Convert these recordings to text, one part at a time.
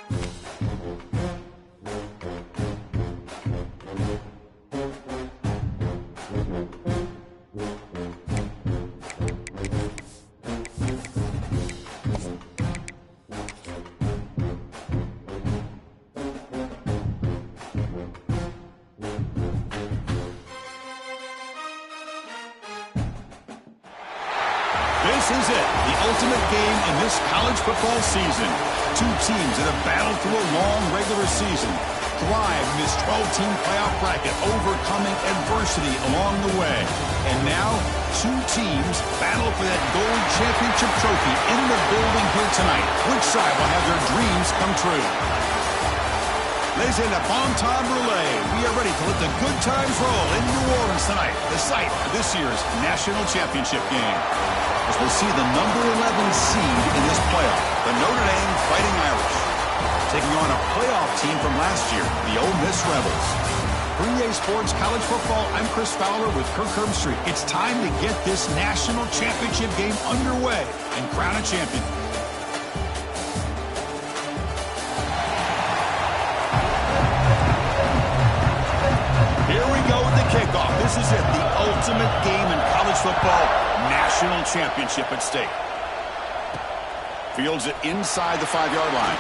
This is it, the ultimate game in this college football season. Two teams that have battled through a long regular season, thrived in this 12-team playoff bracket, overcoming adversity along the way. And now, two teams battle for that gold championship trophy in the building here tonight. Which side will have their dreams come true? Ladies and gentlemen, bon time relay. We are ready to let the good times roll in New Orleans tonight, the site of this year's national championship game. As we'll see the number 11 seed in this playoff, the Notre Dame Fighting Irish, taking on a playoff team from last year, the Ole Miss Rebels. For EA Sports College Football, I'm Chris Fowler with Kirk Herbstreit. It's time to get this national championship game underway and crown a champion. Here we go with the kickoff. This is it, the ultimate game in college football. National championship at stake. Fields it inside the 5-yard line.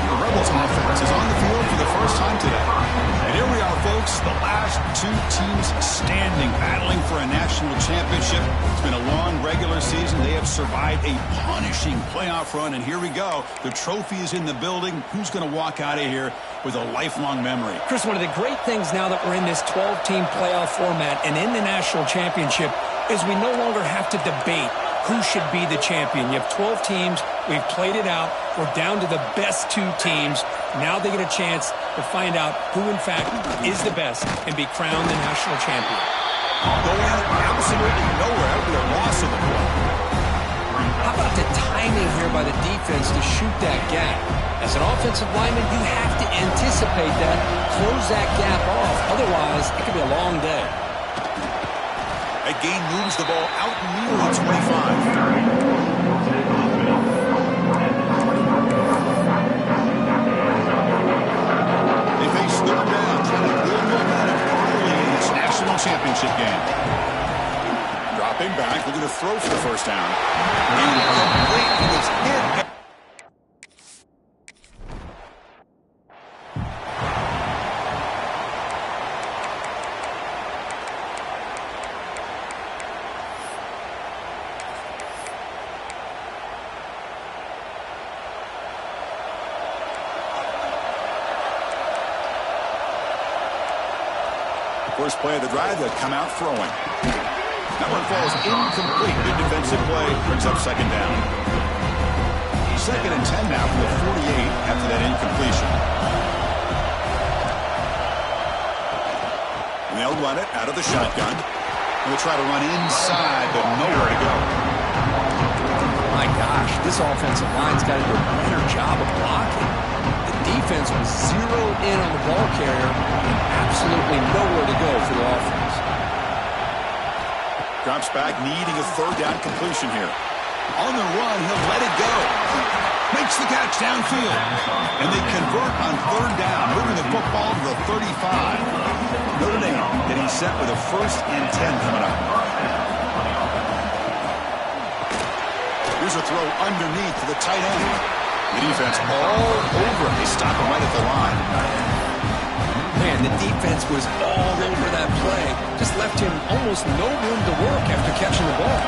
The Rebels offense is on the field for the first time today. And here we are, folks, the last two teams standing, battling for a national championship. It's been a long regular season. They have survived a punishing playoff run, and here we go. The trophy is in the building. Who's going to walk out of here with a lifelong memory? Chris, one of the great things now that we're in this 12-team playoff format and in the national championship is we no longer have to debate who should be the champion. You have 12 teams. We've played it out. We're down to the best two teams. Now they get a chance to find out who, in fact, is the best and be crowned the national champion. Going absolutely nowhere. That would be a loss of the ball. How about the timing here by the defense to shoot that gap? As an offensive lineman, you have to anticipate that, close that gap off. Otherwise, it could be a long day. That gain moves the ball out near the 25. They face third down, trying to build momentum early in this national championship game. Dropping back, looking to throw for the first down. Incomplete. He was hit. First play of the drive, they'll come out throwing. That one falls incomplete. Good defensive play, brings up second down. Second and 10 now from the 48 after that incompletion. And they'll run it out of the shotgun. They'll try to run inside, but nowhere to go. My gosh, this offensive line's got to do a better job of blocking. Defense was zeroed in on the ball carrier and absolutely nowhere to go for the offense. Drops back, needing a third down completion here. On the run, he'll let it go. Makes the catch downfield. And they convert on third down, moving the football to the 35. Notre Dame getting set with a 1st and 10 coming up. Here's a throw underneath to the tight end. The defense all over him. They stop him right at the line. Man, the defense was all over that play. Just left him almost no room to work after catching the ball.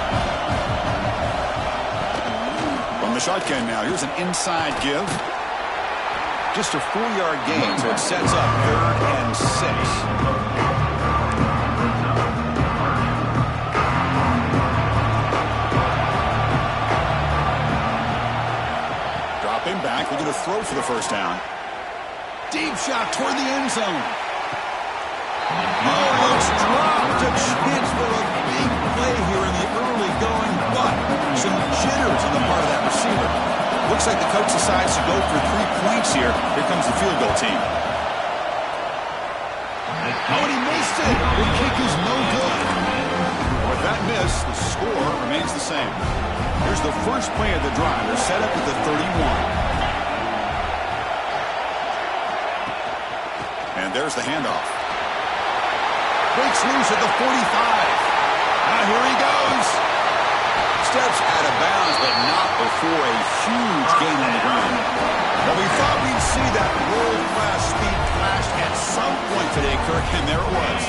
From the shotgun now, here's an inside give. Just a 4-yard gain, so it sets up 3rd and 6. Back, looking to throw for the first down. Deep shot toward the end zone. Oh, it's dropped. A chance for a big play here in the early going, but some jitters on the part of that receiver. Looks like the coach decides to go for 3 points here. Here comes the field goal team. Oh, and he missed it. The kick is no good. With that miss, the score remains the same. Here's the first play of the drive. They're set up at the 31. And there's the handoff. Breaks loose at the 45. Now here he goes. Steps out of bounds, but not before a huge gain on the ground. Well, we thought we'd see that world-class speed flash at some point today, Kirk, and there it was.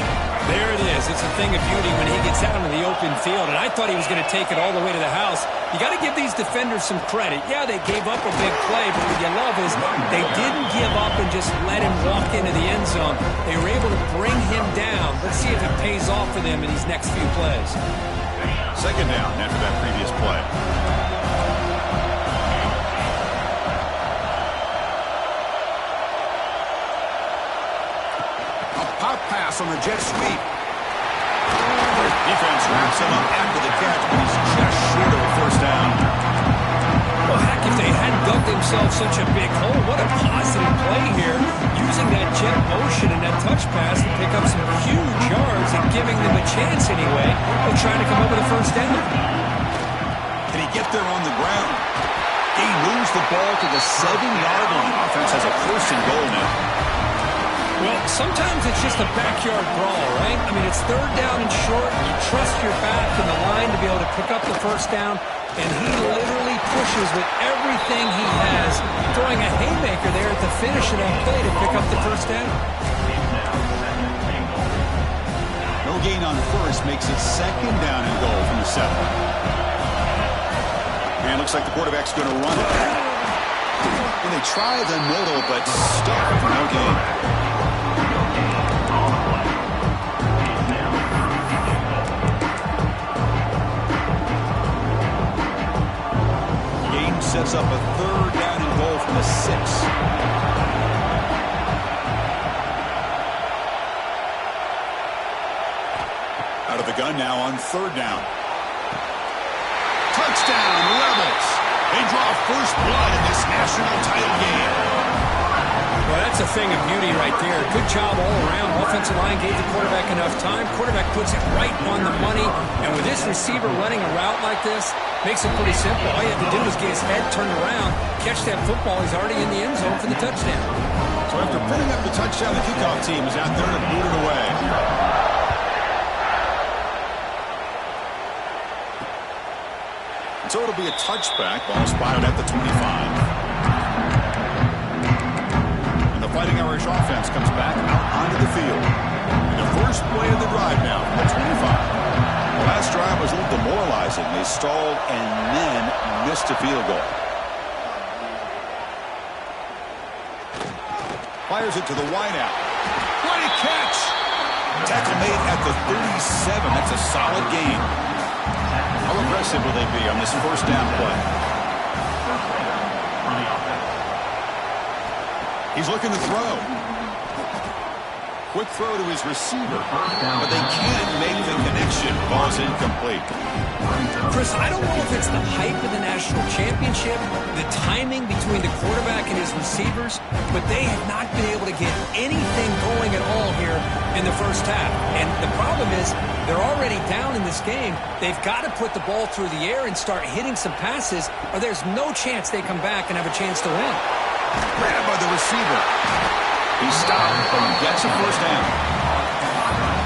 There it is. It's a thing of beauty when he gets out into the open field, and I thought he was going to take it all the way to the house. You got to give these defenders some credit. Yeah, they gave up a big play, but what you love is they didn't give up and just let him walk into the end zone. They were able to bring him down. Let's see if it pays off for them in these next few plays. Second down after that previous play. A pop pass on the jet sweep. Defense wraps him up after the catch, but he's just short of a first down. Well, heck, if they hadn't dug themselves such a big hole, what a positive play here. Using that jet motion and that touch pass to pick up some huge yards and giving them a chance anyway of trying to come up with a first down. Can he get there on the ground? He moves the ball to the 7-yard line. Offense has a first and goal now. Well, sometimes it's just a backyard brawl, right? I mean, it's third down and short. You trust your back and the line to be able to pick up the first down, and he literally pushes with everything he has, throwing a haymaker there at the finish of that play to pick up the first down. No gain on first makes it second down and goal from the 7. And looks like the quarterback's going to run it. And they try the middle, but stuck for no gain. Game sets up a third down and goal from the 6. Out of the gun now on third down. Touchdown, Rebels. They draw first blood in this national title game. Well, that's a thing of beauty right there. Good job all around. Offensive line gave the quarterback enough time. Quarterback puts it right on the money. And with this receiver running a route like this, makes it pretty simple. All you have to do is get his head turned around, catch that football. He's already in the end zone for the touchdown. So after putting up the touchdown, the kickoff team is out there to boot it away. So it'll be a touchback. Ball spotted at the 25. And the Fighting Irish offense comes back out onto the field. And the first play of the drive now from the 25. The last drive was a little demoralizing. They stalled and then missed a field goal. Fires it to the wideout. Great catch! Tackle made at the 37. That's a solid gain. How aggressive will they be on this first down play? He's looking to throw. Quick throw to his receiver, but they can't make the connection. Ball's incomplete. Chris, I don't know if it's the hype of the national championship, the timing between the quarterback and his receivers, but they have not been able to get anything going at all here in the first half. And the problem is they're already down in this game. They've got to put the ball through the air and start hitting some passes, or there's no chance they come back and have a chance to win. Grabbed by the receiver. He stopped, but he gets a first down.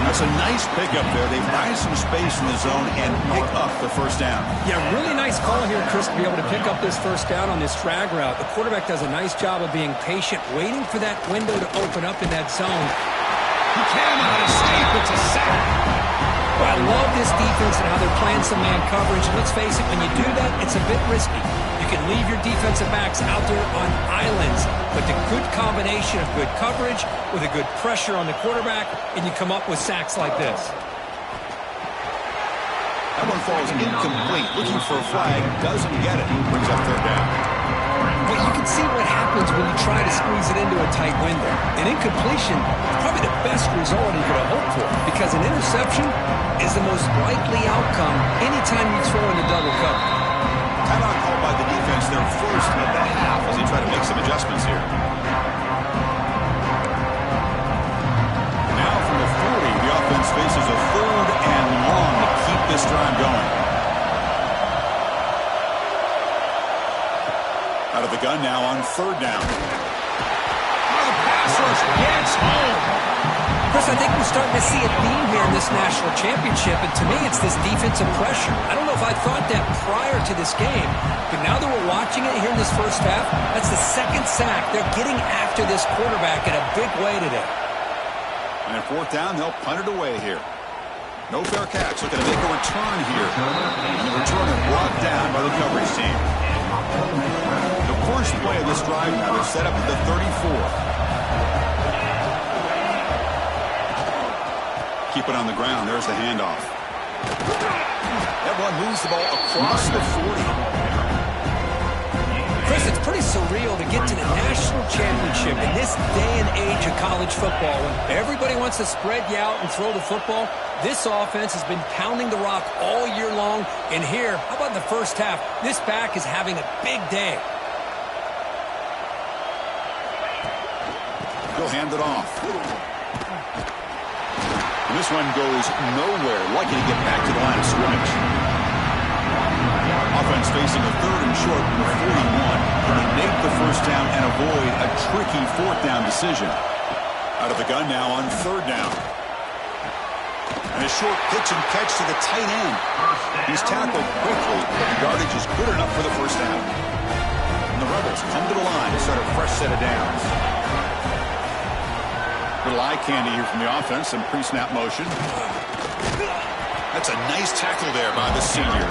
That's a nice pickup there. They find some space in the zone and pick up the first down. Yeah, really nice call here, Chris, to be able to pick up this first down on this drag route. The quarterback does a nice job of being patient, waiting for that window to open up in that zone. He cannot escape. It's a sack. Well, I love this defense and how they're playing some man coverage. And let's face it, when you do that, it's a bit risky. You can leave your defensive backs out there on islands, but the good combination of good coverage with a good pressure on the quarterback, and you come up with sacks like this. That one falls incomplete. Looking for a flag, doesn't get it. Brings up third down. Well, you can see what happens when you try to squeeze it into a tight window. An incompletion is probably the best result you could have hoped for, because an interception is the most likely outcome anytime you throw in a double cover. Timeout called by the defense, their first of the half, as they try to make some adjustments here. Now from the 40, the offense faces a third and long to keep this drive going. Out of the gun now on third down. Oh, the pass rush gets home. Chris, I think we're starting to see a theme here in this national championship, and to me it's this defensive pressure. I don't know if I thought that prior to this game, but now that we're watching it here in this first half, that's the second sack. They're getting after this quarterback in a big way today. And at fourth down, they'll punt it away here. No fair catch. Looking to make a return here. And the return is brought down by the coverage team. The first play of this drive now, they're set up at the 34. Keep it on the ground. There's the handoff. That one moves the ball across the 40. Chris, it's pretty surreal to get to the national championship in this day and age of college football when everybody wants to spread you out and throw the football. This offense has been pounding the rock all year long. And here, how about the first half? This back is having a big day. He'll hand it off. And this one goes nowhere. Lucky to get back to the line of scrimmage. Offense facing a third and short from the 41. Can they make the first down and avoid a tricky fourth down decision? Out of the gun now on third down. And a short pitch and catch to the tight end. He's tackled quickly, but the yardage is good enough for the first down. And the Rebels come to the line to start a fresh set of downs. Little eye candy here from the offense, some pre-snap motion. That's a nice tackle there by the senior.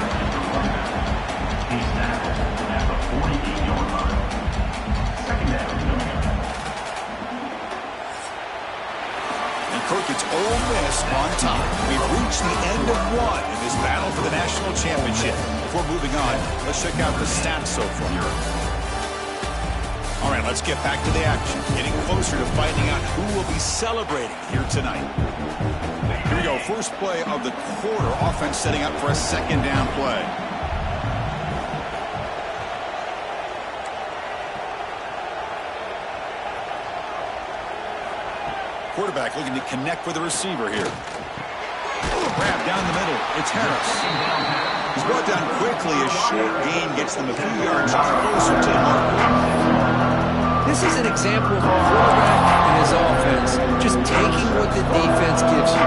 He's tackled at the 48-yard line. Second down. And Kirk gets Ole Miss on top. We've reached the end of one in this battle for the national championship. Before moving on, let's check out the stats so far. All right, let's get back to the action. Getting closer to finding out who will be celebrating here tonight. Here we go. First play of the quarter. Offense setting up for a second down play. Quarterback looking to connect with the receiver here. Grab down the middle. It's Harris. He's brought down quickly. A short gain gets them a few yards closer to the mark. This is an example of a quarterback and his offense just taking what the defense gives you.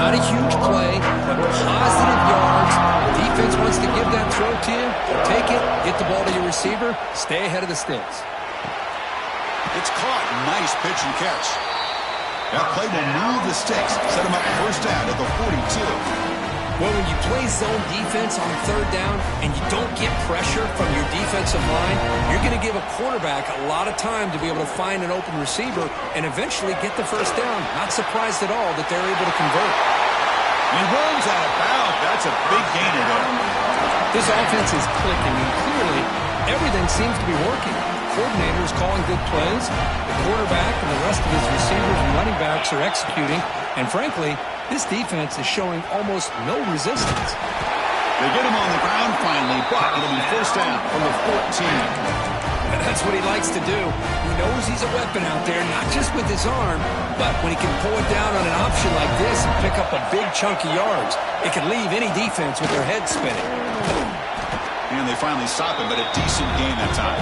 Not a huge play, but positive yards. The defense wants to give that throw to you. Take it, get the ball to your receiver, stay ahead of the sticks. It's caught. Nice pitch and catch. That play will move the sticks. Set him up first down at the 42. Well, when you play zone defense on third down and you don't get pressure from your defensive line, you're going to give a quarterback a lot of time to be able to find an open receiver and eventually get the first down. Not surprised at all that they're able to convert. He runs out of bounds. That's a big gainer there. This offense is clicking, and clearly everything seems to be working. The coordinator is calling good plays. The quarterback and the rest of his receivers and running backs are executing. And frankly, this defense is showing almost no resistance. They get him on the ground finally, but it'll be first down from the 14. And that's what he likes to do. He knows he's a weapon out there, not just with his arm, but when he can pull it down on an option like this and pick up a big chunk of yards, it can leave any defense with their head spinning. And they finally stop him, but a decent gain that time.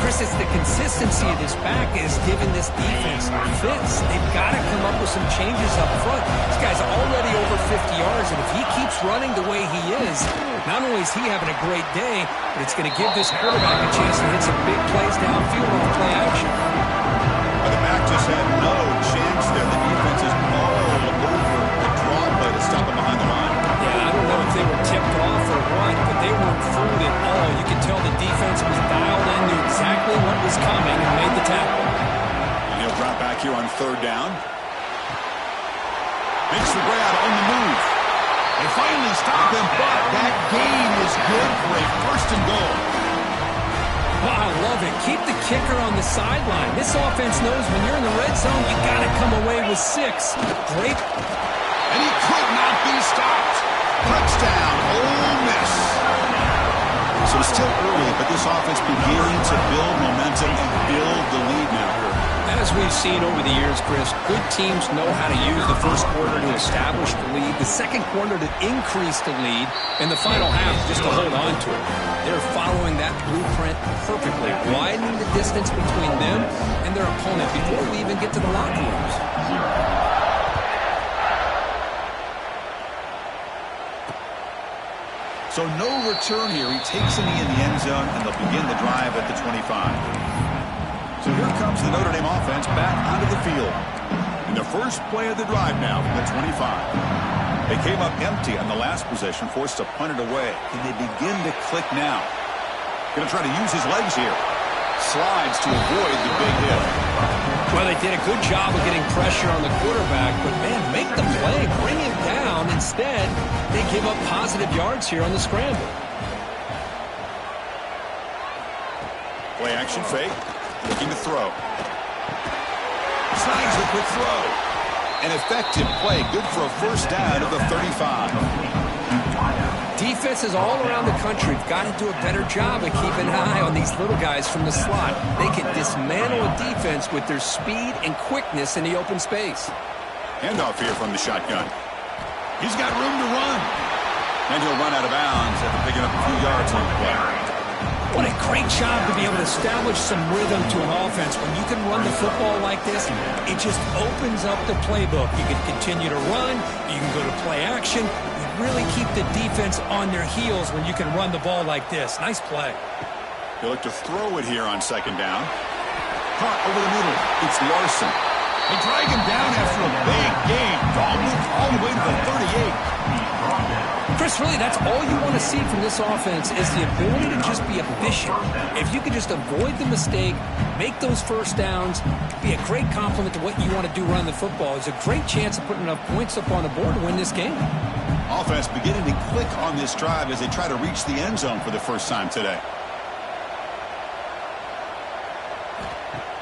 Chris, it's the consistency of this back is giving this defense fits. They've got to come up with some changes up front. This guy's already over 50 yards, and if he keeps running the way he is, not only is he having a great day, but it's going to give this quarterback a chance to hit some big plays downfield on play action. But the back just had no chance there. The defense is all over the draw play to stop him behind the line. Yeah, I don't know if they were tipped off or what, but they weren't fooled at all. You could tell the defense was dialed in, knew exactly what was coming, and made the tackle. And he'll drop back here on third down. Makes the grab on the move. They finally stop him, but that gain is good for a first and goal. Well, I love it. Keep the kicker on the sideline. This offense knows when you're in the red zone, you got to come away with 6. Great. And he could not be stopped. Touchdown, Ole Miss. So it's still early, but this offense beginning to build momentum and build the lead now. As we've seen over the years, Chris, good teams know how to use the first quarter to establish the lead, the second quarter to increase the lead, and the final half just to hold on to it. They're following that blueprint perfectly, widening the distance between them and their opponent before we even get to the locker rooms. So no return here. He takes a knee in the end zone, and they'll begin the drive at the 25. So here comes the Notre Dame offense back onto the field. In the first play of the drive now from the 25. They came up empty on the last possession, forced to punt it away. Can they begin to click now? Going to try to use his legs here. Slides to avoid the big hit. Well, they did a good job of getting pressure on the quarterback, but, man, make the play, bring it down. Instead, they give up positive yards here on the scramble. Play action fake. Looking to throw. Snags the quick throw. An effective play. Good for a first down at the 35. Defenses all around the country have got to do a better job of keeping an eye on these little guys from the slot. They can dismantle a defense with their speed and quickness in the open space. Handoff here from the shotgun. He's got room to run. And he'll run out of bounds after picking up a few yards on the play. What a great job to be able to establish some rhythm to an offense. When you can run the football like this, it just opens up the playbook. You can continue to run. You can go to play action. You really keep the defense on their heels when you can run the ball like this. Nice play. He'll look to throw it here on second down. Caught over the middle. It's Larson. They drag him down after a big gain. All the way to the 38. Chris, really, that's all you want to see from this offense is the ability to just be efficient. If you can just avoid the mistake, make those first downs, be a great compliment to what you want to do running the football. It's a great chance of putting enough points up on the board to win this game. Offense beginning to click on this drive as they try to reach the end zone for the first time today.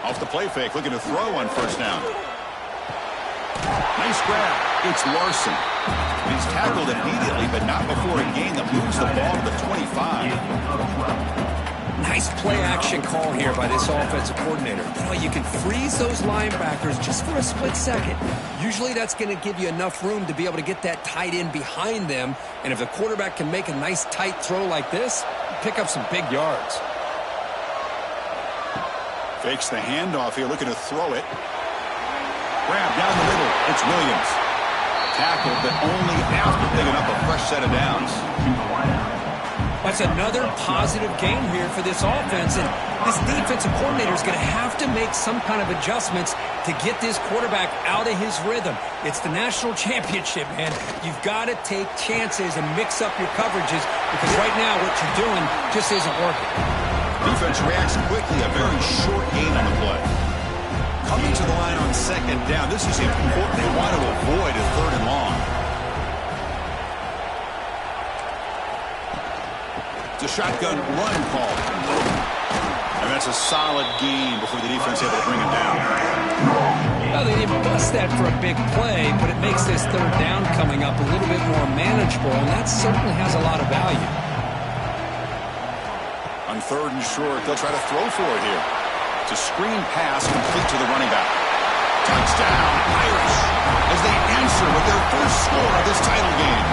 Off the play fake, looking to throw on first down. Nice grab. It's Larson. He's tackled immediately, but not before a gain that moves the ball to the 25. Nice play-action call here by this offensive coordinator. You know, you can freeze those linebackers just for a split second. Usually that's going to give you enough room to be able to get that tight end behind them. And if the quarterback can make a nice tight throw like this, pick up some big yards. Fakes the handoff here, looking to throw it. Grab down the middle. It's Williams. Tackled, but only after picking up a fresh set of downs. That's another positive game here for this offense, and this defensive coordinator is going to have to make some kind of adjustments to get this quarterback out of his rhythm. It's the national championship, man. You've got to take chances and mix up your coverages because right now what you're doing just isn't working. Defense reacts quickly, a very short gain on the play. Coming to the line on second down. This is important. They want to avoid a third and long. It's a shotgun run call. And that's a solid gain before the defense able to bring him down. Well, they didn't bust that for a big play, but it makes this third down coming up a little bit more manageable, and that certainly has a lot of value. On third and short, they'll try to throw for it here. It's a screen pass complete to the running back. Touchdown, Irish, as they answer with their first score of this title game.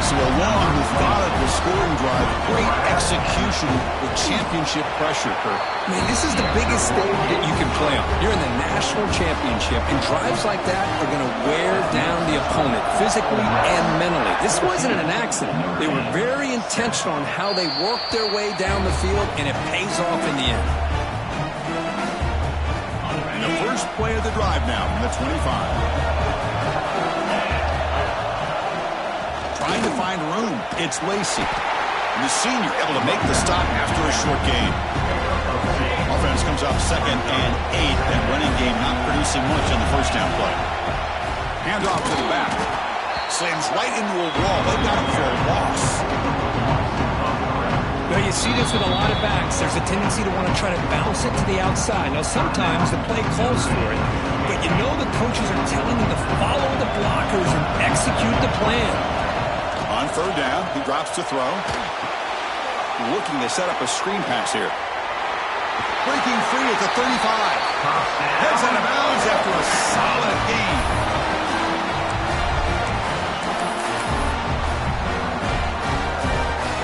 So a long, methodical scoring drive, great execution with championship pressure, Kurt. Man, this is the biggest stage that you can play on. You're in the national championship, and drives like that are going to wear down the opponent physically and mentally. This wasn't an accident. They were very intentional on how they worked their way down the field, and it pays off in the end. The first play of the drive now from the 25. Trying to find room. It's Lacey. And the senior able to make the stop after a short gain. Offense comes up 2nd and 8. That running game not producing much on the first down play. Handoff to the back. Slams right into a wall. They got him for a loss. Well, you see this with a lot of backs. There's a tendency to want to try to bounce it to the outside. Now, sometimes the play calls for it, but you know the coaches are telling them to follow the blockers and execute the plan. On third down, he drops to throw. Looking to set up a screen pass here. Breaking free at the 35. Heads out of bounds after a solid gain.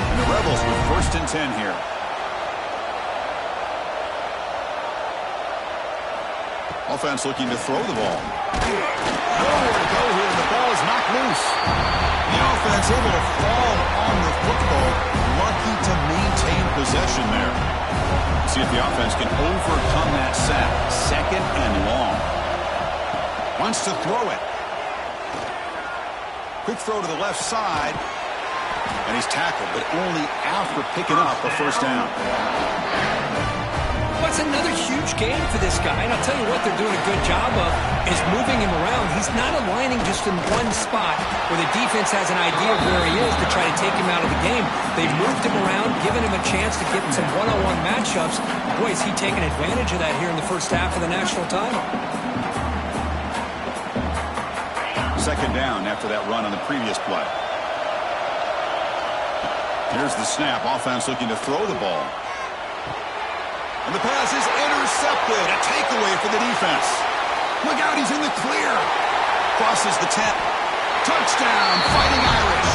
And the Rebels with 1st and 10 here. Offense looking to throw the ball. Nowhere to go here, and the ball is knocked loose. The offense able to fall on the football. Lucky to maintain possession there. See if the offense can overcome that sack. 2nd and long. Wants to throw it. Quick throw to the left side. And he's tackled, but only after picking up a 1st down. That's another huge game for this guy, and I'll tell you what they're doing a good job of is moving him around. He's not aligning just in one spot where the defense has an idea of where he is to try to take him out of the game. They've moved him around, given him a chance to get some one-on-one matchups. Boy, is he taking advantage of that here in the first half of the national title. 2nd down after that run on the previous play. Here's the snap. Offense looking to throw the ball. And the pass is intercepted. A takeaway for the defense. Look out, he's in the clear. Crosses the 10. Touchdown, Fighting Irish.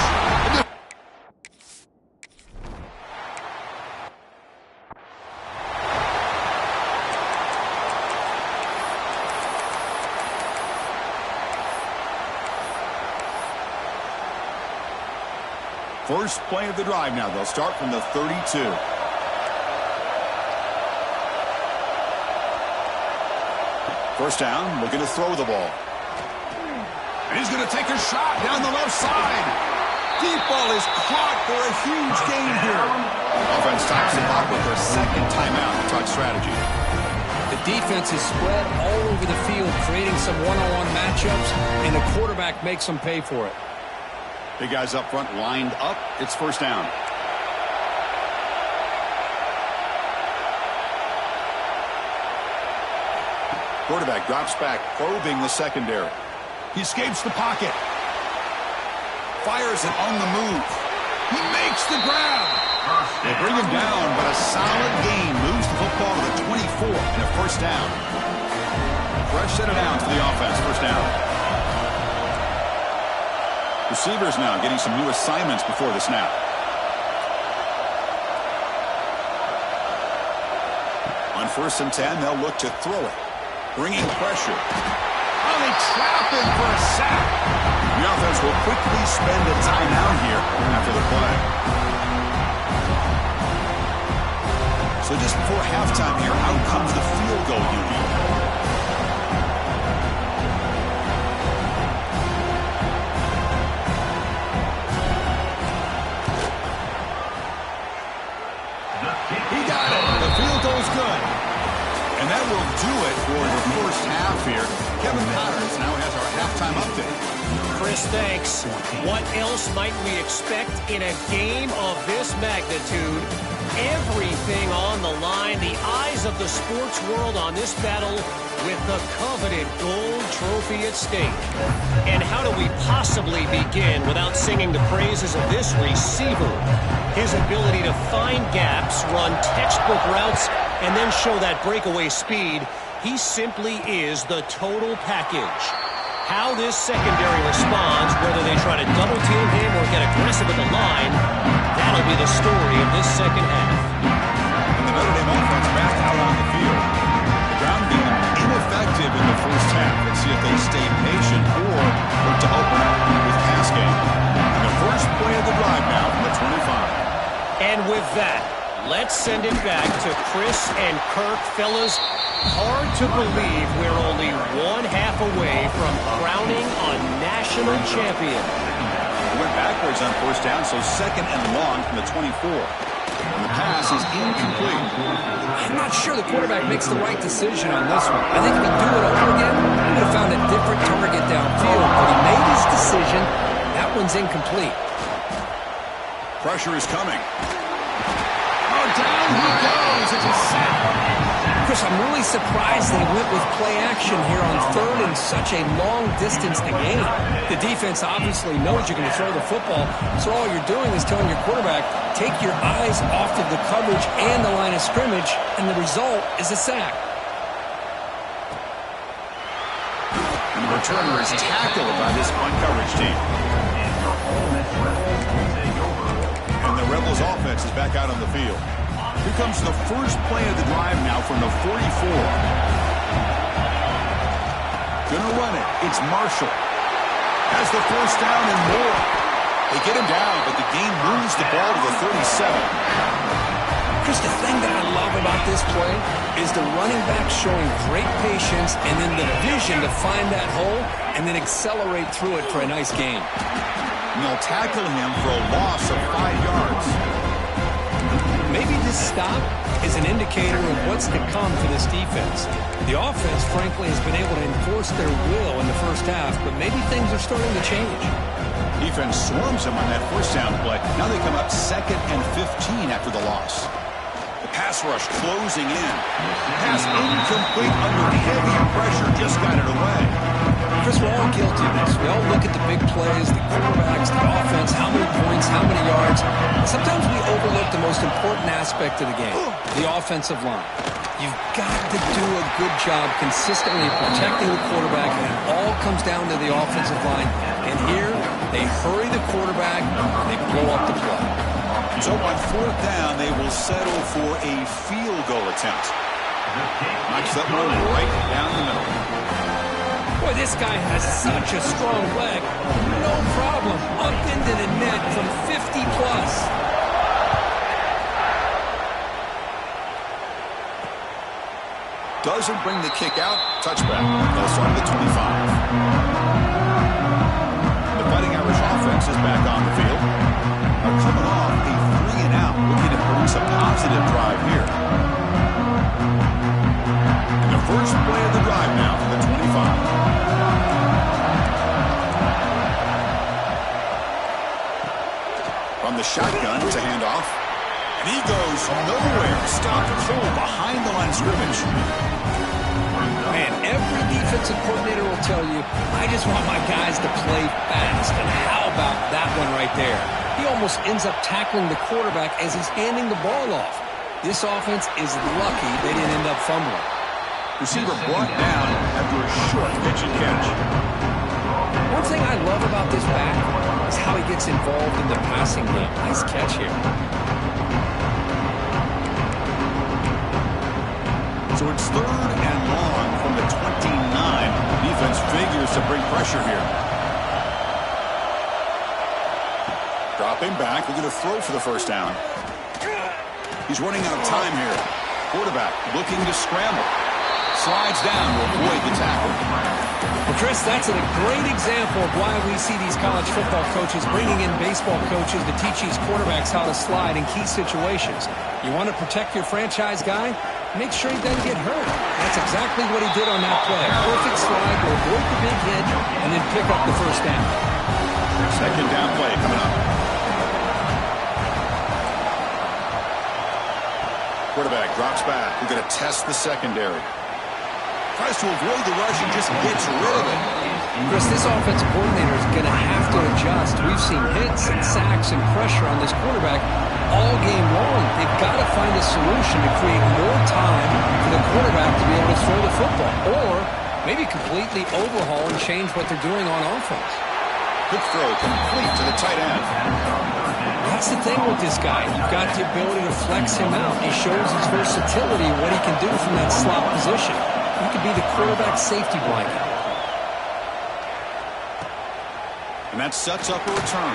First play of the drive now. They'll start from the 32. First down, looking to throw the ball. And he's going to take a shot down the left side. Deep ball is caught for a huge gain here. Offense stops the clock with their 2nd timeout to talk strategy. The defense is spread all over the field, creating some one-on-one matchups, and the quarterback makes them pay for it. Big guys up front lined up. It's 1st down. Quarterback drops back, probing the secondary. He escapes the pocket. Fires it on the move. He makes the grab. They bring him down, but a solid gain moves the football to the 24 and a 1st down. Fresh set of downs for the offense. 1st down. Receivers now getting some new assignments before the snap. On 1st and 10, they'll look to throw it. Bringing pressure. Oh, they trap him for a sack. The offense will quickly spend a timeout here after the play. So just before halftime here, out comes the field goal unit. He got it. The field goal's good. And that will do it for the first half here. Kevin Connors now has our halftime update. Chris, thanks. What else might we expect in a game of this magnitude? Everything on the line. The eyes of the sports world on this battle with the coveted gold trophy at stake. And how do we possibly begin without singing the praises of this receiver? His ability to find gaps, run textbook routes, and then show that breakaway speed. He simply is the total package. How this secondary responds, whether they try to double team him or get aggressive at the line, that'll be the story of this 2nd half. And the Notre Dame offense back out on the field. The ground game ineffective in the first half. Let's see if they stay patient or look to open up with pass game. And the first play of the drive now from the 25. And with that, let's send it back to Chris and Kirk. Fellas, hard to believe we're only 1 half away from crowning a national champion. He went backwards on 1st down, so 2nd and long from the 24. And the pass is incomplete. I'm not sure the quarterback makes the right decision on this one. I think if he'd do it over again, he would have found a different target downfield. But he made his decision. That one's incomplete. Pressure is coming. Oh, down he goes. It's a sack. Chris, I'm really surprised they went with play action here on third and such a long distance to gain. The defense obviously knows you're going to throw the football, so all you're doing is telling your quarterback, take your eyes off of the coverage and the line of scrimmage, and the result is a sack. And the returner is tackled by this punt coverage team. And the Rebels offense is back out on the field. Here comes the first play of the drive now from the 44. Gonna run it. It's Marshall. Has the first down and more. They get him down, but the game moves the ball to the 37. Chris, the thing that I love about this play is the running back showing great patience and then the vision to find that hole and then accelerate through it for a nice gain. And they'll tackle him for a loss of 5 yards. Maybe this stop is an indicator of what's to come for this defense. The offense, frankly, has been able to enforce their will in the first half, but maybe things are starting to change. Defense swarms him on that first down play. Now they come up 2nd and 15 after the loss. The pass rush closing in. Pass incomplete under heavy pressure. Just got it away. Chris, we're all guilty of this. We all look at the big plays, the quarterbacks, the offense, how many points, how many yards. Sometimes we overlook the most important aspect of the game, the offensive line. You've got to do a good job consistently protecting the quarterback, and it all comes down to the offensive line. And here, they hurry the quarterback, they blow up the play. So on 4th down, they will settle for a field goal attempt. Knocks that one right down the middle. Boy, this guy has such a strong leg. No problem. Up into the net from 50 plus. Doesn't bring the kick out. Touchback. They'll start at the 25. The Fighting Irish offense is back on the field. Are coming off a 3-and-out, looking to produce a positive drive here. And the first play of the drive now from the 25. From the shotgun to hand off. And he goes nowhere. Stopped full behind the line of scrimmage. Man, every defensive coordinator will tell you, I just want my guys to play fast. And how about that one right there? He almost ends up tackling the quarterback as he's handing the ball off. This offense is lucky they didn't end up fumbling. Receiver brought down after a short pitch and catch. One thing I love about this back is how he gets involved in the passing game. Nice catch here. So it's 3rd and long from the 29. Defense figures to bring pressure here. Dropping back, looking to throw for the first down. He's running out of time here. Quarterback looking to scramble. Slides down to avoid the tackle. Well, Chris, that's a great example of why we see these college football coaches bringing in baseball coaches to teach these quarterbacks how to slide in key situations. You want to protect your franchise guy? Make sure he doesn't get hurt. That's exactly what he did on that play. Perfect slide to avoid the big hit and then pick up the first down. 2nd down play coming up. Quarterback drops back. We're going to test the secondary. Tries to avoid the rush and just gets rid of it. Chris, this offensive coordinator is going to have to adjust. We've seen hits and sacks and pressure on this quarterback all game long. They've got to find a solution to create more time for the quarterback to be able to throw the football, or maybe completely overhaul and change what they're doing on offense. Good throw, complete to the tight end. That's the thing with this guy. You've got the ability to flex him out. He shows his versatility and what he can do from that slot position. He could be the quarterback safety blanket. And that sets up a return.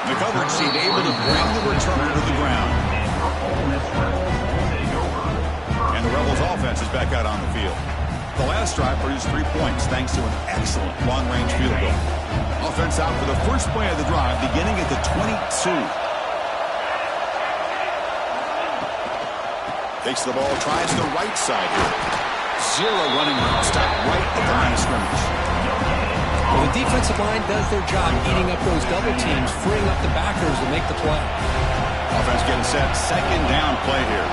The coverage seemed able to bring the returner to the ground. And the Rebels offense is back out on the field. The last drive produced 3 points thanks to an excellent long-range field goal. Offense out for the first play of the drive beginning at the 22. Takes the ball, tries the right side here. Zero running room, stopped right at the line of scrimmage. Well, the defensive line does their job eating up those double teams, freeing up the backers to make the play. Offense getting set, 2nd down play here.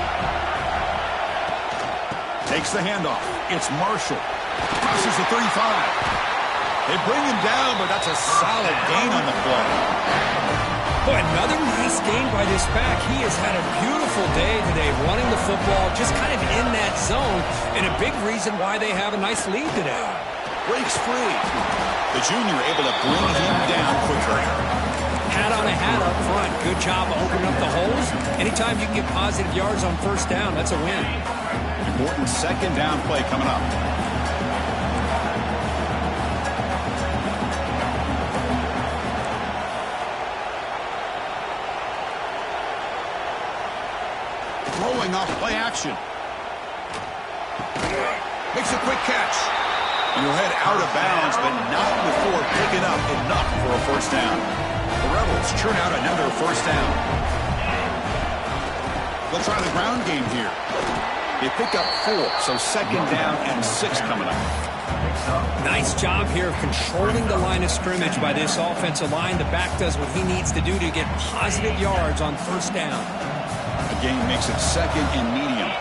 Takes the handoff. It's Marshall. Crosses the 35. They bring him down, but that's a solid gain on the play. Boy, another nice gain by this back. He has had a beautiful day today running the football, just kind of in that zone, and a big reason why they have a nice lead today. Breaks free. The junior able to bring him down quickly. Hat on a hat up front. Good job opening up the holes. Anytime you can get positive yards on first down, that's a win. Important second down play coming up. Throwing off play action. Makes a quick catch. And he'll head out of bounds, but not before picking up enough for a first down. The Rebels churn out another first down. They'll try the ground game here. They pick up 4, so second down and 6 coming up. Nice job here of controlling the line of scrimmage by this offensive line. The back does what he needs to do to get positive yards on first down. The game makes it second and medium.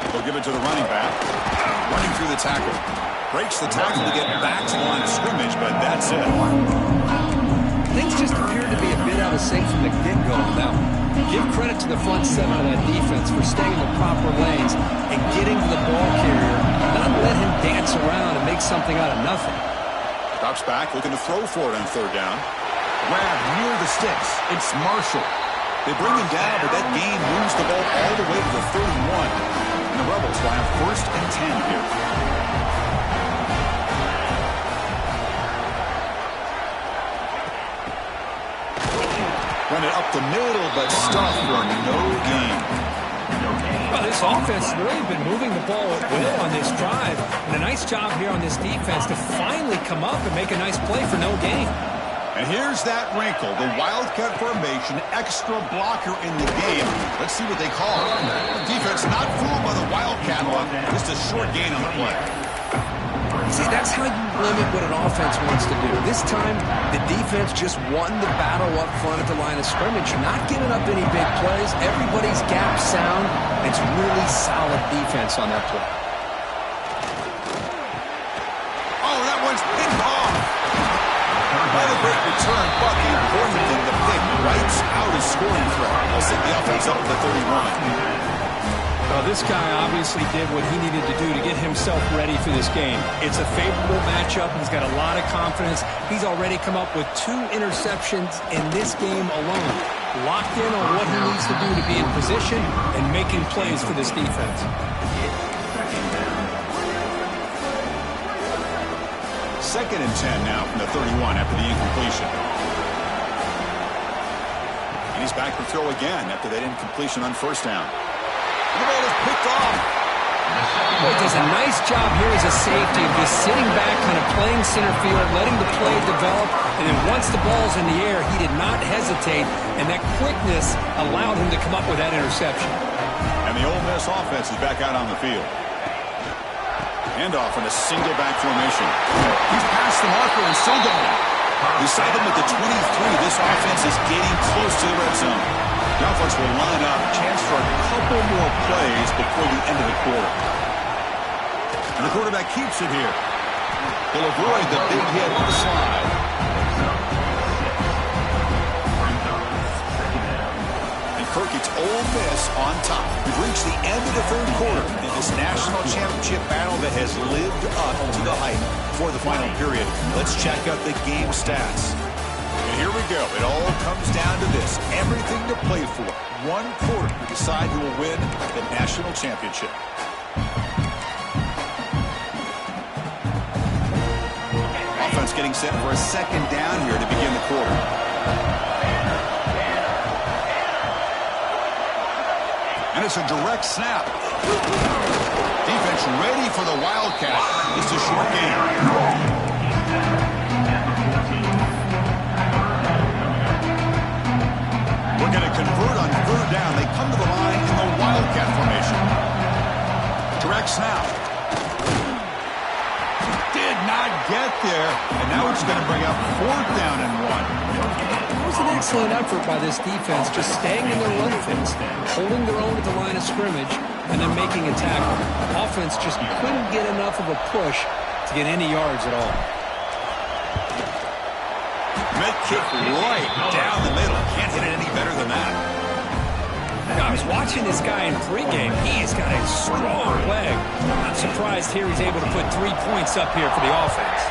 They'll give it to the running back. Running through the tackle. Breaks the tackle to get back to the line of scrimmage, but that's it. Things just appeared to be a bit out of sync from the get-go on that one. Give credit to the front 7 of that defense for staying in the proper lanes and getting to the ball carrier, not let him dance around and make something out of nothing. Drops back, looking to throw for it on third down. Grab near the sticks. It's Marshall. They bring him down, but that gain moves the ball all the way to the 31. And the Rebels will have first and 10 here. Run it up the middle, but stuffed for no gain. Well, this offense has really been moving the ball at will on this drive. And a nice job here on this defense to finally come up and make a nice play for no gain. And here's that wrinkle, the Wildcat formation, extra blocker in the game. Let's see what they call it. Defense not fooled by the Wildcat one, just a short gain on the play. See, that's how you limit what an offense wants to do. This time, the defense just won the battle up front at the line of scrimmage. Not giving up any big plays. Everybody's gap sound. It's really solid defense on that play. Oh, that one's picked off. By the great return, but the important thing, the pick wipes out his scoring threat. They'll set the offense up at the 31. Well, this guy obviously did what he needed to do to get himself ready for this game. It's a favorable matchup. He's got a lot of confidence. He's already come up with 2 interceptions in this game alone. Locked in on what he needs to do to be in position and making plays for this defense. Second and 10 now from the 31 after the incompletion. And he's back to throw again after that incompletion on first down. And the ball is picked off. Boy, does a nice job here as a safety of just sitting back, kind of playing center field, letting the play develop, and then once the ball's in the air, he did not hesitate, and that quickness allowed him to come up with that interception. And the Ole Miss offense is back out on the field. Handoff in a single back formation. He's past the marker and still going. Beside him at the 23, this offense is getting close to the red zone. The offense will line up, chance for a couple more plays before the end of the quarter. And the quarterback keeps it here. He'll avoid the big hit on the slide. And Kirk, it's Ole Miss on top. We've reached the end of the third quarter in this national championship battle that has lived up to the hype for the final period. Let's check out the game stats. And here we go. It all comes down to this. Everything to play for. 1 quarter to decide who will win the national championship. Offense getting set for a second down here to begin the quarter. And it's a direct snap. Defense ready for the Wildcat. Just a short game. We're going to convert on third down. They come to the line in the Wildcat formation. Direct snap. Did not get there. And now it's going to bring up 4th down and 1. It was an excellent effort by this defense, just staying in their run fence, holding their own at the line of scrimmage, and then making a tackle. Offense just couldn't get enough of a push to get any yards at all. Mid-kick right down the middle. Can't hit it any better than that. I was watching this guy in pregame. He has got a strong leg. I'm surprised here he's able to put 3 points up here for the offense.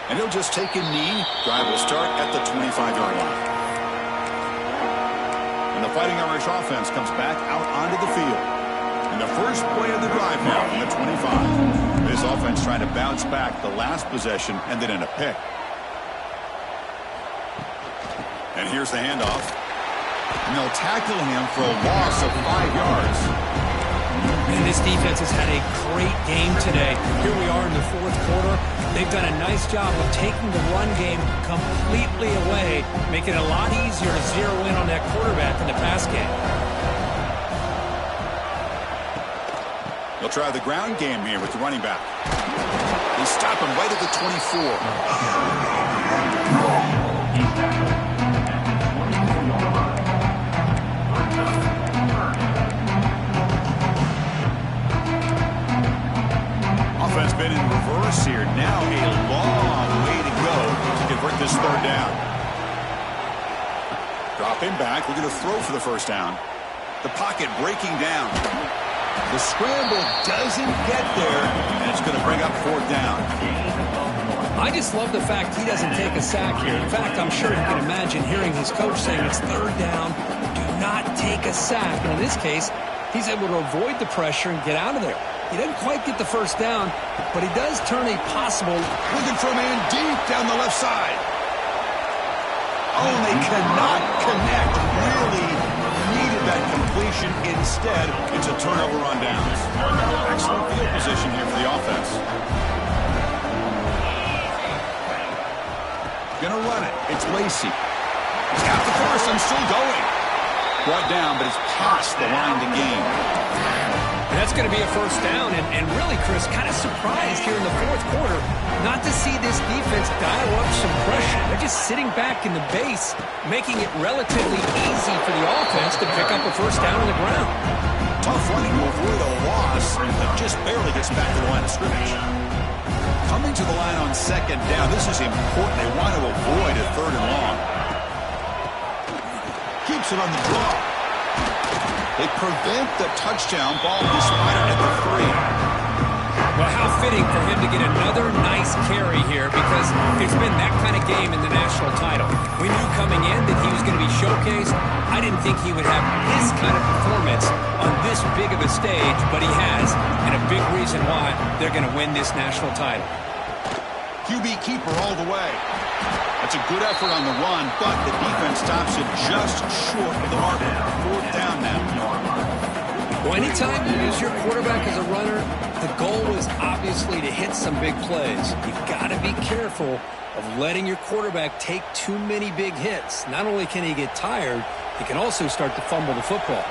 And he'll just take a knee. Drive will start at the 25-yard line. And the Fighting Irish offense comes back out onto the field. And the first play of the drive now from the 25. This offense trying to bounce back the last possession ended in a pick. And here's the handoff. And they'll tackle him for a loss of 5 yards. And this defense has had a great game today. Here we are in the fourth quarter. They've done a nice job of taking the run game completely away, making it a lot easier to zero in on that quarterback in the pass game. They'll try the ground game here with the running back. They stop him right at the 24. Offense been in reverse here. Now a long way to go to convert this third down. Drop him back. We're going to throw for the first down. The pocket breaking down. The scramble doesn't get there, and it's going to bring up fourth down. I just love the fact he doesn't take a sack here. In fact, I'm sure he can imagine hearing his coach saying it's third down, do not take a sack. And in this case, he's able to avoid the pressure and get out of there. He didn't quite get the first down, but he does turn a possible. Looking for a man deep down the left side. Oh, they cannot connect. Really needed that completion. Instead, it's a turnover on downs. Excellent field position here for the offense. Gonna run it. It's Lacey. He's got the first and still going. Brought down, but he's past the line to gain. And that's going to be a first down. And really, Chris, kind of surprised here in the fourth quarter not to see this defense dial up some pressure. They're just sitting back in the base, making it relatively easy for the offense to pick up a first down on the ground. Tough running to avoid a loss, but just barely gets back to the line of scrimmage. Coming to the line on second down, this is important. They want to avoid a third and long. Keeps it on the draw. They prevent the touchdown ball to Spider at the 3. Well, how fitting for him to get another nice carry here, because it's been that kind of game in the national title. We knew coming in that he was going to be showcased. I didn't think he would have this kind of performance on this big of a stage, but he has, and a big reason why they're going to win this national title. QB keeper all the way. That's a good effort on the run, but the defense stops it just short of the mark. Fourth down now. Well, anytime you use your quarterback as a runner, the goal is obviously to hit some big plays. You've got to be careful of letting your quarterback take too many big hits. Not only can he get tired, he can also start to fumble the football.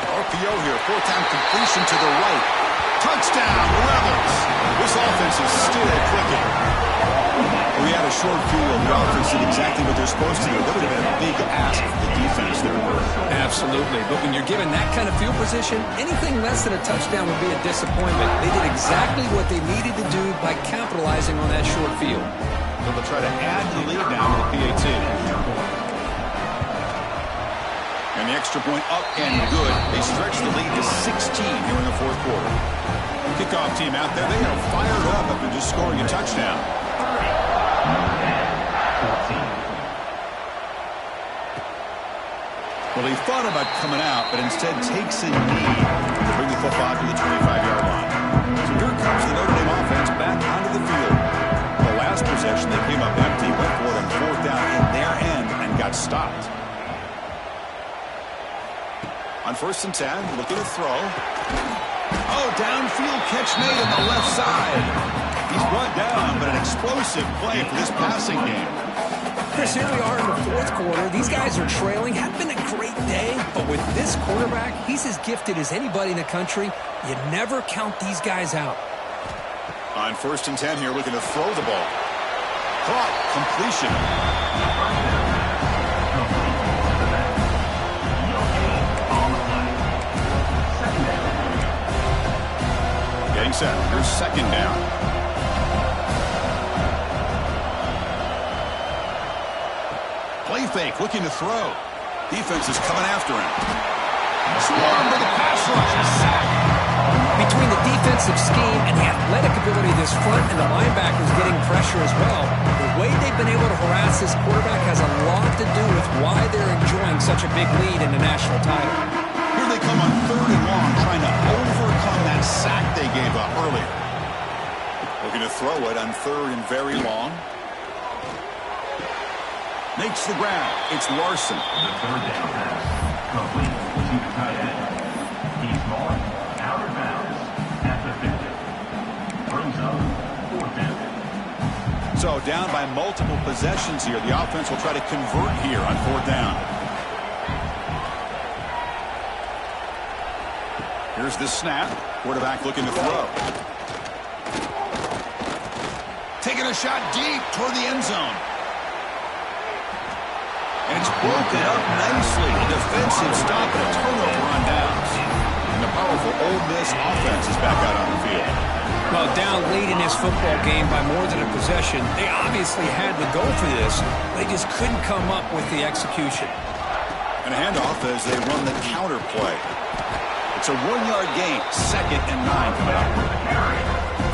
RPO here, fourth-down completion to the right. Touchdown, Rebels. This offense is still clicking. We had a short field. The offense did exactly what they're supposed to do. That would have been a big ask for the defense there. Absolutely. But when you're given that kind of field position, anything less than a touchdown would be a disappointment. They did exactly what they needed to do by capitalizing on that short field. So they'll try to add the lead down to the PAT. And the extra point up and good. They stretch the lead to 16 here in the fourth quarter. Kickoff team out there, they are fired up after just scoring a touchdown. Well, he thought about coming out, but instead takes a knee to bring the football to the 25-yard line. So here comes the Notre Dame offense back onto the field. The last possession, they came up empty, went for it on fourth down in their end, and got stopped. On 1st and 10, looking to throw. Oh, downfield catch made on the left side. He's brought down, but an explosive play for this passing game. Chris, here we are in the fourth quarter. These guys are trailing. Had been a great day, but with this quarterback, he's as gifted as anybody in the country. You never count these guys out. On 1st and 10 here, looking to throw the ball. caught. Completion. Getting set. Here's second down. Play fake, looking to throw. Defense is coming after him. Swarmed by the pass rush. A sack. Between the defensive scheme and the athletic ability of this front and the linebackers getting pressure as well, the way they've been able to harass this quarterback has a lot to do with why they're enjoying such a big lead in the national title. Here they come on 3rd and long, trying to overcome that sack they gave up earlier. Looking to throw it on 3rd and very long. Makes the grab. It's Larson. The 3rd down pass. Complete to the tight end. He's going out of bounds at the 50. Brings up 4th down. So down by multiple possessions here. The offense will try to convert here on 4th down. Here's the snap. Quarterback looking to throw. Taking a shot deep toward the end zone. And it's broken up nicely. A defensive stop and a turnover on downs. And the powerful Ole Miss offense is back out on the field. Well, down lead in this football game by more than a possession, they obviously had to go for this. They just couldn't come up with the execution. And a handoff as they run the counter play. It's a 1-yard gain. 2nd and 9 coming up.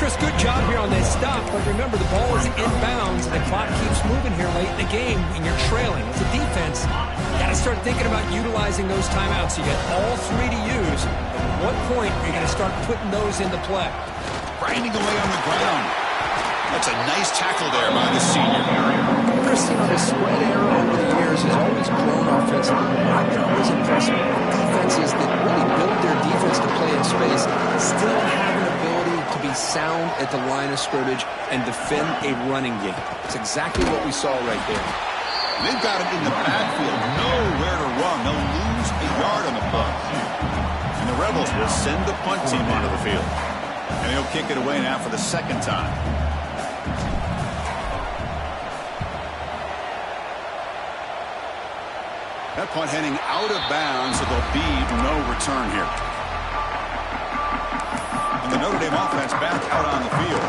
Chris, good job here on this stop, but remember the ball is inbounds and the clock keeps moving here late in the game and you're trailing. As a defense, you got to start thinking about utilizing those timeouts. You got all 3 to use. At what point are you going to start putting those into play? Grinding away on the ground. That's a nice tackle there by the senior. Chris, you know, the spread era over the years has always grown offensively. I've been always impressed with defenses that really build their defense to play in space, still have an ability to be sound at the line of scrimmage and defend a running game. It's exactly what we saw right there. They've got him in the backfield, nowhere to run. They'll lose a yard on the punt. And the Rebels will send the punt team onto the field. And he'll kick it away now for the 2nd time. That punt heading out of bounds, so there'll be no return here. And the Notre Dame offense back out on the field.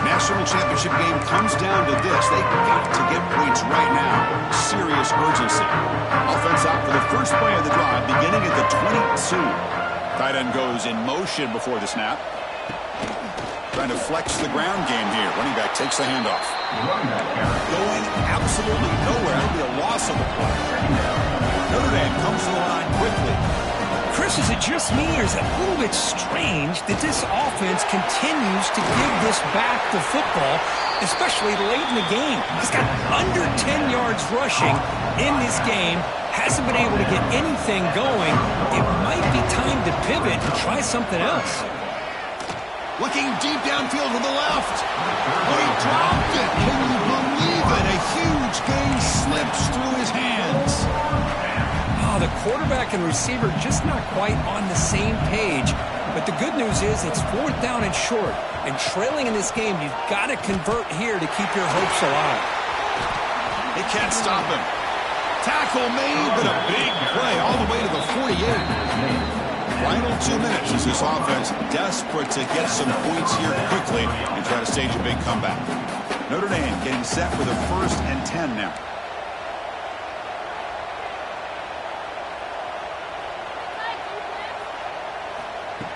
National championship game comes down to this. They've got to get points right now. Serious urgency. Offense out for the first play of the drive, beginning at the 22. Tight end goes in motion before the snap. Trying to flex the ground game here. Running back takes the handoff. Going absolutely nowhere. It'll be a loss of the play. Notre Dame comes to the line quickly. Chris, is it just me, or is it a little bit strange that this offense continues to give this back to football, especially late in the game? He's got under 10 yards rushing in this game, hasn't been able to get anything going. It might be time to pivot and try something else. Looking deep downfield to the left. Oh, he dropped it. Can you believe it? A huge gain slips through his hands. Oh, the quarterback and receiver just not quite on the same page. But the good news is it's 4th down and short. And trailing in this game, you've got to convert here to keep your hopes alive. They can't stop him. Tackle made, but a big play all the way to the 48. Final 2 minutes as this offense desperate to get some points here quickly and try to stage a big comeback. Notre Dame getting set for the 1st and 10 now.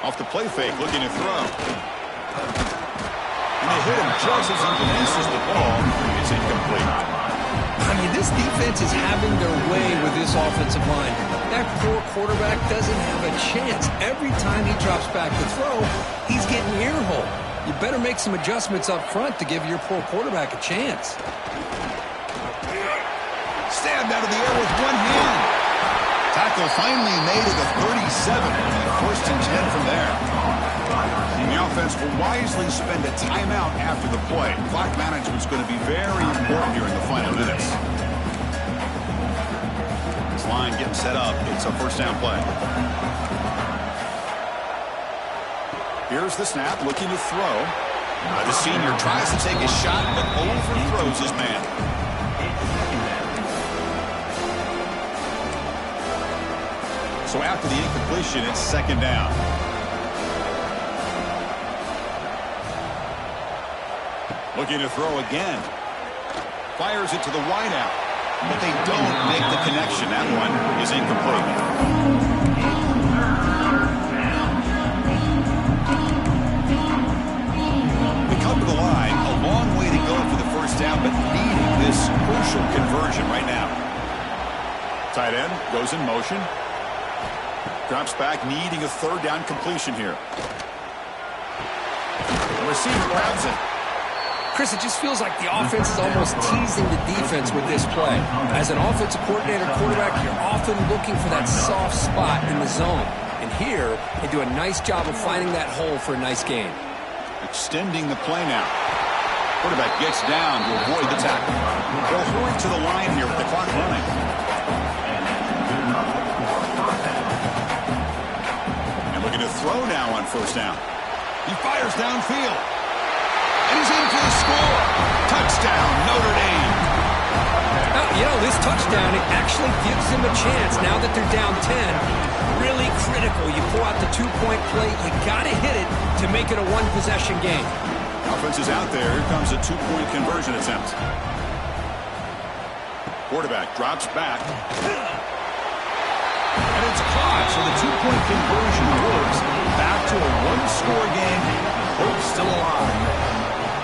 Off the play fake, looking to throw. And they hit him just as he releases the ball. It's incomplete. I mean, this defense is having their way with this offensive line. That poor quarterback doesn't have a chance. Every time he drops back to throw, he's getting ear-hole. You better make some adjustments up front to give your poor quarterback a chance. Stabbed out of the air with one hand. Tackle finally made at the 37. And 1st and 10 from there. And the offense will wisely spend a timeout after the play. Clock management's going to be very important here in the final minutes. This line getting set up. It's a 1st down play. Here's the snap, looking to throw. The senior tries to take a shot, but overthrows his man. So after the incompletion, it's second down. Looking to throw again. Fires it to the wideout. But they don't make the connection. That one is incomplete. They come to the line. A long way to go for the first down, but needing this crucial conversion right now. Tight end goes in motion. Drops back, needing a third down completion here. The receiver grabs it. Chris, it just feels like the offense is almost teasing the defense with this play. As an offensive coordinator, quarterback, you're often looking for that soft spot in the zone. And here, they do a nice job of finding that hole for a nice gain. Extending the play now. Quarterback gets down to avoid the tackle. They'll hurry to the line here with the clock running. And looking to throw now on first down. He fires downfield. And he's in for the score. Touchdown, Notre Dame. You know, this touchdown, it actually gives them a chance now that they're down 10. Really critical. You pull out the two-point play. You got to hit it to make it a one-possession game. Offense is out there. Here comes a two-point conversion attempt. Quarterback drops back. And it's caught, so the two-point conversion works. Back to a one-score game. Hope still alive.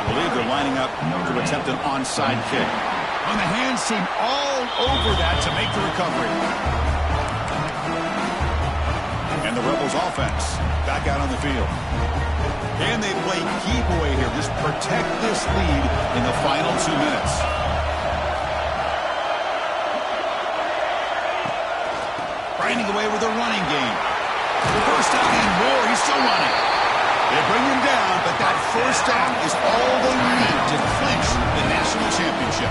I believe they're lining up to attempt an onside kick. On the hands team all over that to make the recovery. And the Rebels offense back out on the field. And they play keep away here. Just protect this lead in the final 2 minutes. Grinding away with a running game. First down and more. He's still running. They bring him down, but that first down is all they need to clinch the national championship.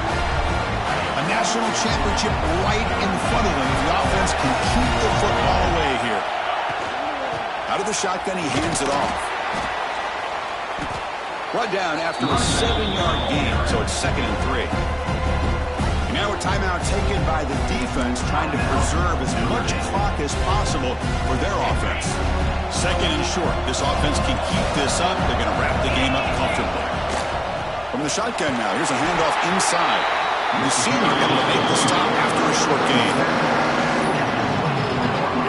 A national championship right in front of them. The offense can keep the football away here. Out of the shotgun, he hands it off. Brought down after a 7-yard gain, so it's 2nd and 3. And now a timeout taken by the defense, trying to preserve as much clock as possible for their offense. 2nd and short. This offense can keep this up. They're going to wrap the game up comfortably. From the shotgun now, here's a handoff inside. And the senior able to make the stop after a short gain.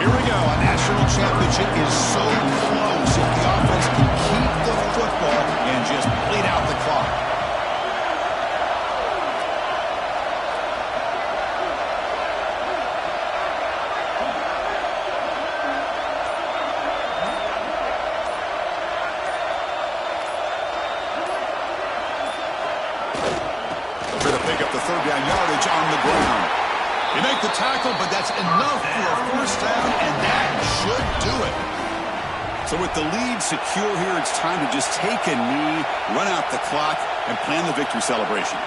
Here we go. A national championship is so close if the offense can keep the football and just bleed out the clock. On the ground. You make the tackle, but that's enough for a first down, and that should do it. So with the lead secure here, it's time to just take a knee, run out the clock, and plan the victory celebration.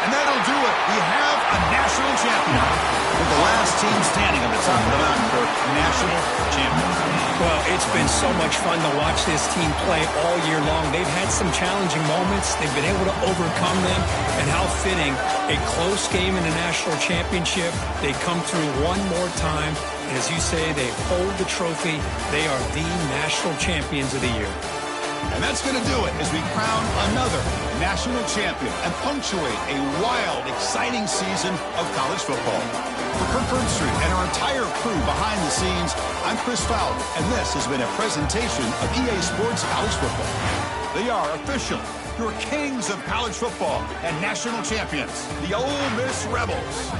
And that'll do it. We have a national champion. With the last team standing at the top of the mountain for national champions. Well, it's been so much fun to watch this team play all year long. They've had some challenging moments. They've been able to overcome them. And how fitting, a close game in the national championship. They come through one more time. And as you say, they hold the trophy. They are the national champions of the year. And that's going to do it as we crown another national champion and punctuate a wild, exciting season of college football. For Kirk Herbstreit and our entire crew behind the scenes, I'm Chris Fowler, and this has been a presentation of EA Sports College Football. They are official, your kings of college football and national champions, the Ole Miss Rebels.